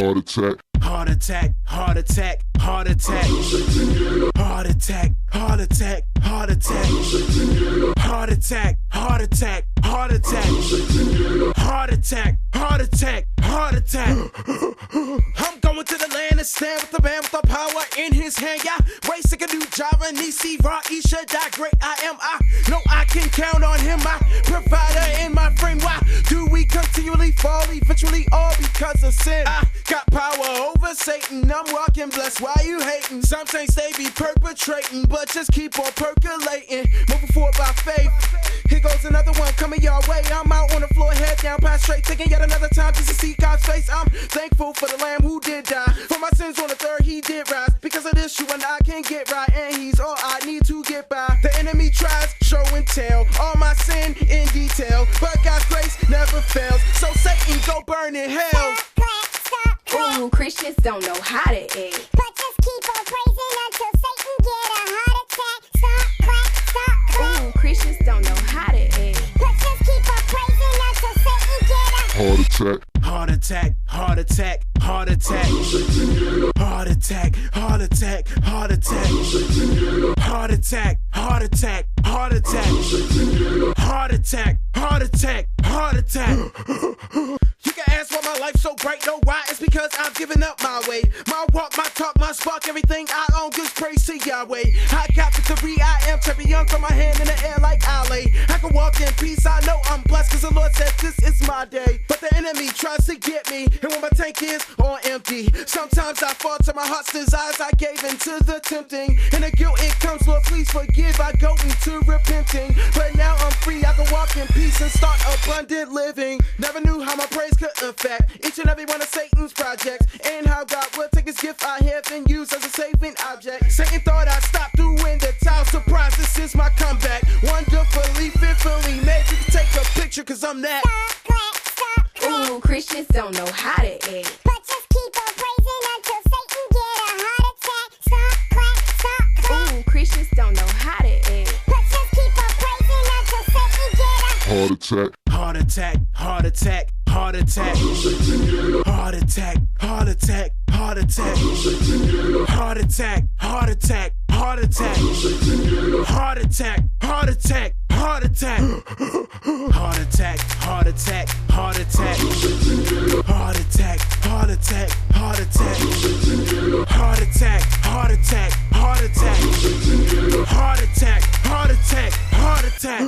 Heart attack. Heart attack, heart attack, heart attack. Heart attack, heart attack, heart attack. Heart attack, heart attack, heart attack. Heart attack, heart attack, heart attack. I'm going to the land and stand with the man with the power in his hand. Yeah, way sick of new Java, Nisi, Ra, Isha, that great I am. I know I can count on him, my provider in my frame. Why do we continually fall, eventually all because of sin? I got power over Satan, I'm walking blessed. Why you hating? Some things they be perpetrating, but just keep on percolating. Moving forward by faith. Here goes another one coming your way. I'm out on the floor, head down, pass straight, taking yet another time just to see God's face. I'm thankful for the Lamb who did die. For my sins on the third, he did rise. Because of this, you and I can get right, and he's all I need to get by. The enemy tries, show and tell, all my sin in detail, but God's grace never fails. So Satan, go burn in hell. Ooh, Christians don't know how to act. But just keep on praising until Satan get a heart attack. Stop, crack, stop, crack. Ooh, Christians don't know how to act. But just keep on praising until Satan get a Heart attack. Heart attack, heart attack, heart attack. Heart attack, heart attack, heart attack. Heart attack, heart attack, heart attack. Heart attack, heart attack, heart attack. You can ask why my life's so bright, no why, it's because I've given up my way. My walk, my talk, my spark, everything I own gives praise to Yahweh. I got victory, I am champion, from my hand in the air like Ali. I can walk in peace, I know I'm blessed, cause the Lord said this is my day. But the enemy tries to get me, and when my tank is on empty, sometimes I fall to my heart's desires, I gave into the tempting. And the guilt it comes, Lord please forgive, I go into repenting. But now I'm free, I can walk in peace and start abundant living. Never knew how my praise could affect each and every one of Satan's projects, and how God would take his gift I have and use as a saving object. Satan thought I'd stop doing the towel, surprise, this is my comeback. Wonderfully, fearfully made, you can take a picture cause I'm that. stop, crack, stop, crack. Ooh, Christians don't know how to act. But just keep on praising until Satan get a heart attack. Stop, crack, stop, crack. Ooh, Christians don't know how to act. But just keep on praising until Satan get a Heart attack. Heart attack, heart attack, heart attack. Heart attack, heart attack, heart attack. Heart attack, heart attack, heart attack. Heart attack, heart attack, heart attack. Heart attack, heart attack, heart attack. Heart attack, heart attack, heart attack. Heart attack, heart attack, heart attack. Heart attack, heart attack, heart attack.